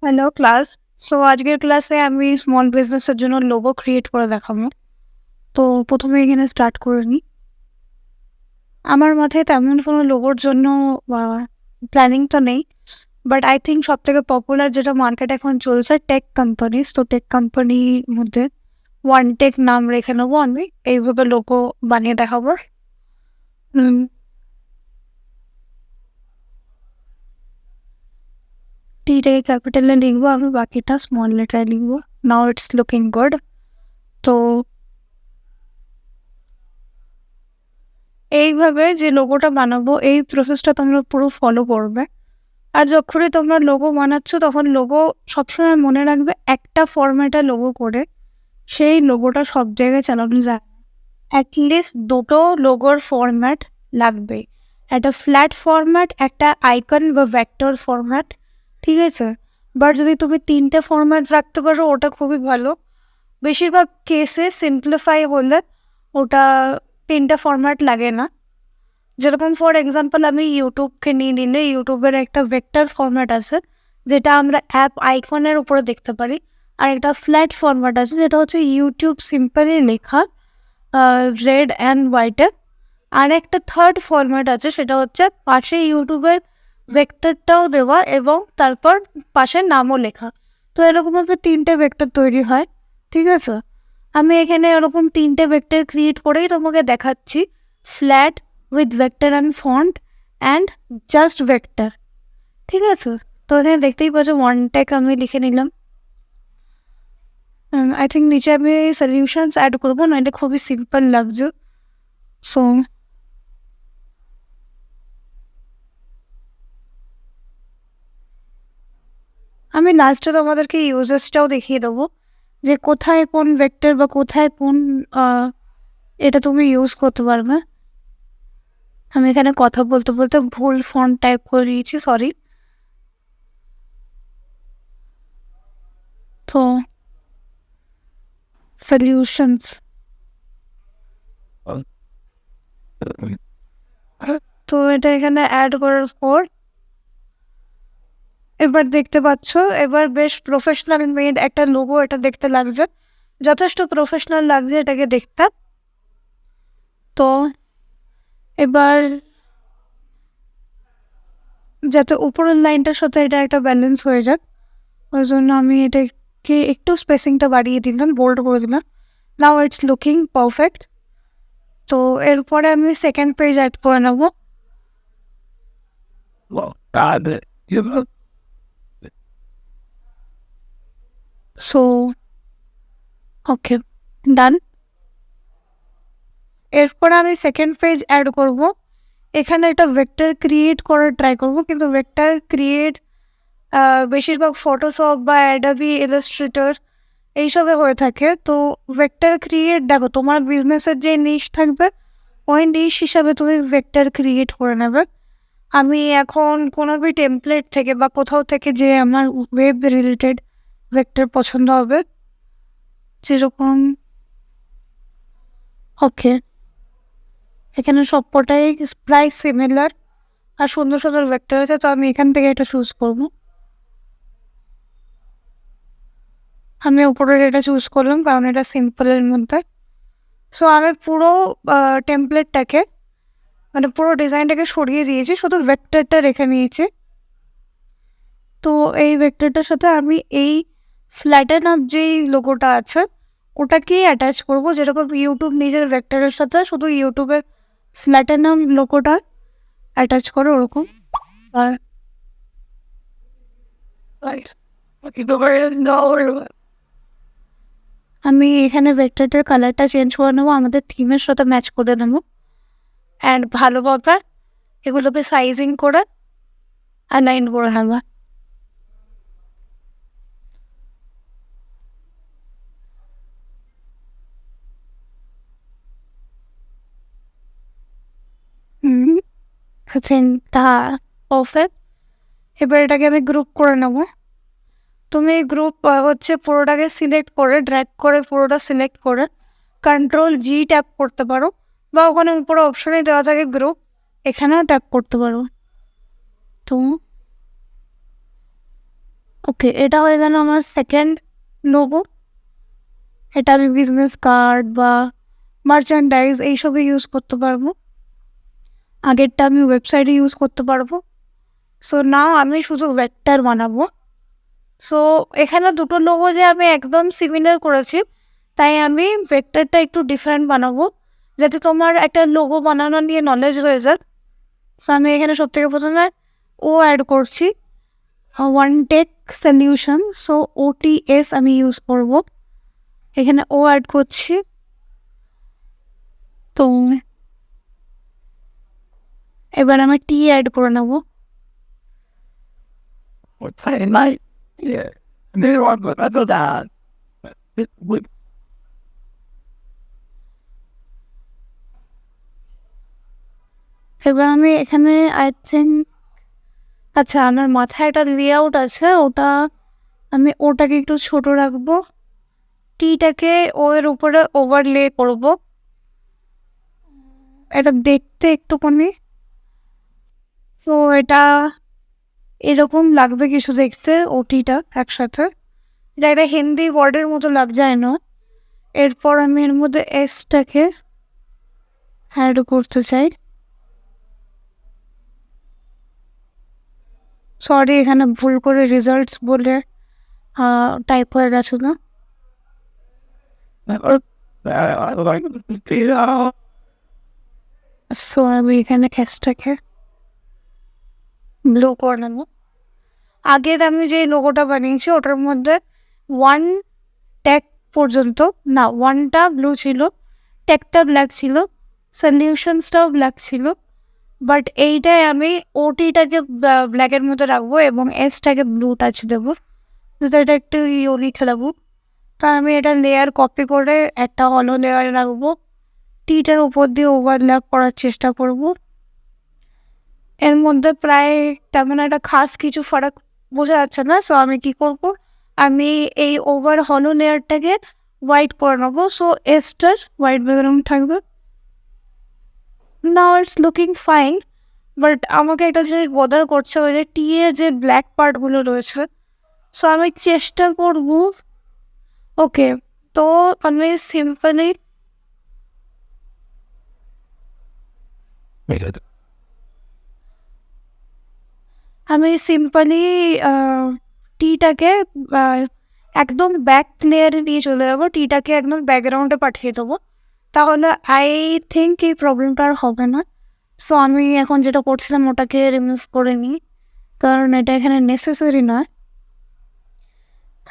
Hello class. So আজকের ক্লাসে আমি স্মল বিজনেসের জন্য লোগো ক্রিয়েট করে দেখাবো। তো প্রথমে এখানে স্টার্ট করে নিই। আমার মাথায় তেমন কোনো লোগোর জন্য প্ল্যানিং তো নেই। বাট আই থিঙ্ক সবথেকে পপুলার যেটা মার্কেটে এখন চলছে টেক কোম্পানিজ। তো টেক কোম্পানির মধ্যে ওয়ান টেক নাম রেখে নেবো আমি। এইভাবে লোগো বানিয়ে দেখাবো। টিটাকে ক্যাপিটালে লিখবো আমি, বাকিটা স্মল লেটারে লিখবো। Now it's looking good. তো এইভাবে যে লোগোটা বানাবো এই প্রসেসটা তোমরা পুরো ফলো করবে। আর যখনই তোমরা লোগো বানাচ্ছ তখন লোগো সবসময় মনে রাখবে একটা ফরম্যাটে লোগো করে সেই লোগোটা সব জায়গায় চালানো যায়। অ্যাটলিস্ট দুটো লোগোর ফরম্যাট লাগবে, একটা ফ্ল্যাট ফরম্যাট, একটা আইকন বা ভেক্টর ফরম্যাট, ঠিক আছে? বাট যদি তুমি তিনটে ফরম্যাট রাখতে পারো ওটা খুবই ভালো। বেশিরভাগ কেসে সিম্পলিফাই হলে ওটা তিনটে ফরম্যাট লাগে না। যেরকম ফর এক্সাম্পল আমি ইউটিউবকে নিয়ে নিলে ইউটিউবের একটা ভেক্টর ফরম্যাট আছে যেটা আমরা অ্যাপ আইকনের উপরে দেখতে পারি, আর একটা ফ্ল্যাট ফরম্যাট আছে যেটা হচ্ছে ইউটিউব সিম্পলি লেখা রেড অ্যান্ড হোয়াইটে। আর একটা থার্ড ফরম্যাট আছে সেটা হচ্ছে পাশে ইউটিউবের ভেক্টরটাও দেওয়া এবং তারপর পাশে নামও লেখা। তো এরকমভাবে তিনটে ভেক্টর তৈরি হয়, ঠিক আছে? আমি এখানে এরকম তিনটে ভেক্টর ক্রিয়েট করেই তোমাকে দেখাচ্ছি, flat with vector and font and just vector, ঠিক আছে? তো এখানে দেখতেই পাচ্ছ ওয়ান টেক আমি লিখে নিলাম। আই থিঙ্ক নিচে আমি সলিউশনস অ্যাড করবো না, এটা খুবই সিম্পল লাগছে। সো আমি লাস্টে তোমাদেরকে ইউজেসটাও দেখিয়ে দেবো যে কোথায় কোন ভেক্টর বা কোথায় কোন এটা তুমি ইউজ করতে পারবে। আমি এখানে কথা বলতে বলতে ভুল ফন্ট টাইপ করে দিয়েছি, সরি। তো সলিউশনস, তো এটা এখানে অ্যাড করার পর এবার দেখতে পাচ্ছ এবার বেশ প্রফেশনাল মেড একটা লোগো এটা দেখতে লাগছে, যথেষ্ট প্রফেশনাল লাগছে এটাকে দেখতে। তো এবার যাতে উপরের লাইনটার সাথে এটা একটা ব্যালেন্স হয়ে যাক ওই জন্য আমি এটাকে একটু স্পেসিংটা বাড়িয়ে দিলাম, বোল্ড করে দিলাম। Now it's looking perfect. তো এরপরে আমি সেকেন্ড পেজ অ্যাড করে নেবো। সো ওকে, ডান। এরপরে আমি সেকেন্ড পেজ অ্যাড করব। এখানে একটা ভেক্টর ক্রিয়েট করার ট্রাই করব, কিন্তু ভেক্টর ক্রিয়েট বেশিরভাগ ফটোশপ বা অ্যাডোবি ইলাস্ট্রেটর এইসবে হয়ে থাকে। তো ভেক্টর ক্রিয়েট দেখো তোমার বিজনেসের যে নিশ থাকবে ওই নিশ হিসাবে তুমি ভেক্টর ক্রিয়েট করে নেবে। আমি এখন কোনো বি টেমপ্লেট থেকে বা কোথাও থেকে যে আমার ওয়েব রিলেটেড ভেক্টর পছন্দ হবে, যেরকম ওকে এখানে সবকটাই প্রায় সিমিলার আর সুন্দর সুন্দর ভেক্টর আছে, তো আমি এখান থেকে এটা চুজ করবো। আমি উপরের এটা চুজ করলাম কারণ এটা সিম্পলের মধ্যে। সো আমি পুরো টেমপ্লেটটাকে মানে পুরো ডিজাইনটাকে সরিয়ে দিয়েছি, শুধু ভেক্টরটা রেখে নিয়েছি। তো এই ভেক্টরটার সাথে আমি এই ফ্ল্যাটেন আপ যেই লোগোটা আছে ওটাকেই অ্যাটাচ করব, যেরকম ইউটিউব নিজের ভেক্টরের সাথে শুধু ইউটিউবের ফ্ল্যাটেন আপ লোগোটা অ্যাটাচ করে ওরকম। আর আমি এখানে ভেক্টরটার কালারটা চেঞ্জ করে নেবো, আমাদের থিমের সাথে ম্যাচ করে নেবো। অ্যান্ড ভালোভাবে এগুলোকে সাইজিং করে অ্যালাইন করে নেবো। তা পারফেক্ট। এবার এটাকে আমি গ্রুপ করে নেবো। তুমি গ্রুপ হচ্ছে পুরোটাকে সিলেক্ট করে ড্র্যাগ করে পুরোটা সিলেক্ট করে কন্ট্রোল জি ট্যাপ করতে পারো, বা ওখানে উপরে অপশনে দেওয়া থাকে গ্রুপ, এখানেও ট্যাপ করতে পারো। তো ওকে, এটা হয়ে গেল আমার সেকেন্ড লোগো। এটা আমি বিজনেস কার্ড বা মার্চেন্ডাইজ এইসবে ইউজ করতে পারবো। আগেরটা আমি ওয়েবসাইটে ইউজ করতে পারবো। সো নাও আমি শুধু ভেক্টর বানাবো। সো এখানে দুটো লোগো যে আমি একদম সিমিলার করেছি, তাই আমি ভেক্টরটা একটু ডিফারেন্ট বানাবো, যাতে তোমার একটা লোগো বানানো নিয়ে নলেজ হয়ে যাক। সো আমি এখানে সব থেকে প্রথমে ও অ্যাড করছি, one tech solution. So OTS আমি ইউজ করব, এখানে ও অ্যাড করছি। তো এবার আমি টি অ্যাড করে নেব। এবার আমি এখানে আই থিঙ্ক, আচ্ছা আমার মাথায় একটা লেআউট আছে, আমি ওটাকে একটু ছোট রাখবো, টিটাকে ও এর উপরে ওভারলে করব, এটা দেখতে একটুখানি। তো এটা এরকম লাগবে কিছু দেখতে, ওটিটা একসাথে, এটা একটা হিন্দি ওয়ার্ডের মতো যায় না। এরপর আমি এর মধ্যে এসটাকে অ্যাড করতে চাই। সরি, এখানে ভুল করে রেজাল্টস বলে টাইপ হয়ে গেছিল। সো আমি এখানে এসটাকে ব্লু করে নেব। আগের আমি যে লোগোটা বানিয়েছি ওটার মধ্যে ওয়ান ট্যাগ পর্যন্ত, না ওয়ানটা ব্লু ছিল, ট্যাগটা ব্ল্যাক ছিল, সলিউশনসটাও ব্ল্যাক ছিল, বাট এইটাই আমি ওটিটাকে ব্ল্যাকের মধ্যে রাখবো এবং এসটাকে ব্লু টাচ দেবো, যাতে এটা একটু ইউনিক লাগবো। তা আমি এটা লেয়ার কপি করে একটা হলো লেয়ারে রাখবো, টিটার উপর দিয়ে ওভারল্যাপ করার চেষ্টা করব। এর মধ্যে প্রায় তেমন একটা খাস কিছু ফারাক বোঝা যাচ্ছে না। সো আমি কি করব, আমি এই ওভার হলো লেয়ারটাকে হোয়াইট করে নেবো। সো এসটার হোয়াইট ব্যাকগ্রাউন্ড থাকবে। Now it's looking fine, but আমাকে একটা জিনিস বদার করছে, ওই যে টি এর যে ব্ল্যাক পার্টগুলো রয়েছে। সো আমি চেষ্টা করব, ওকে, তো আমি সিম্পলি টিটাকে একদম ব্যাক লেয়ারে নিয়ে চলে যাবো, টিটাকে একদম ব্যাকগ্রাউন্ডে পাঠিয়ে দেবো, তাহলে আই থিঙ্ক এই প্রবলেমটা আর হবে না। সো আমি এখন যেটা করছিলাম ওটাকে রিমুভ করে নিই, কারণ এটা এখানে নেসেসারি নয়।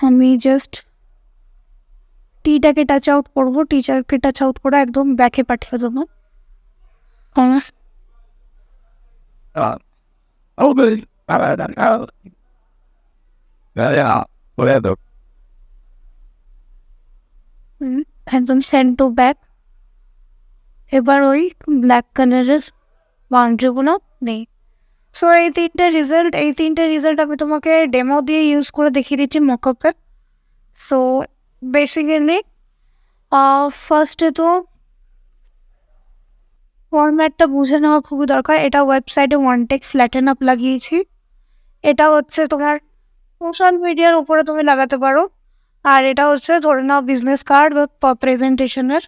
আমি জাস্ট টিটাকে টাচ আউট করবো, টিচারকে টাচ আউট করে একদম ব্যাকে পাঠিয়ে দেবো। একদম সেন্ড টু ব্যাক। এবার ওই ব্ল্যাক কালারের বাউন্ডারিগুলো নেই। সো এই তিনটে রেজাল্ট আমি তোমাকে ডেমো দিয়ে ইউজ করে দেখিয়ে দিচ্ছি মকআপে। সো বেসিক্যালি ফার্স্টে তো ফরম্যাটটা বুঝে নেওয়া খুবই দরকার। এটা ওয়েবসাইটে ওয়ান টেক ফ্ল্যাটেন আপ লাগিয়েছি, এটা হচ্ছে তোমার সোশ্যাল মিডিয়ার উপরে তুমি লাগাতে পারো, আর এটা হচ্ছে ধরে নাও বিজনেস কার্ড বা প্রেজেন্টেশনের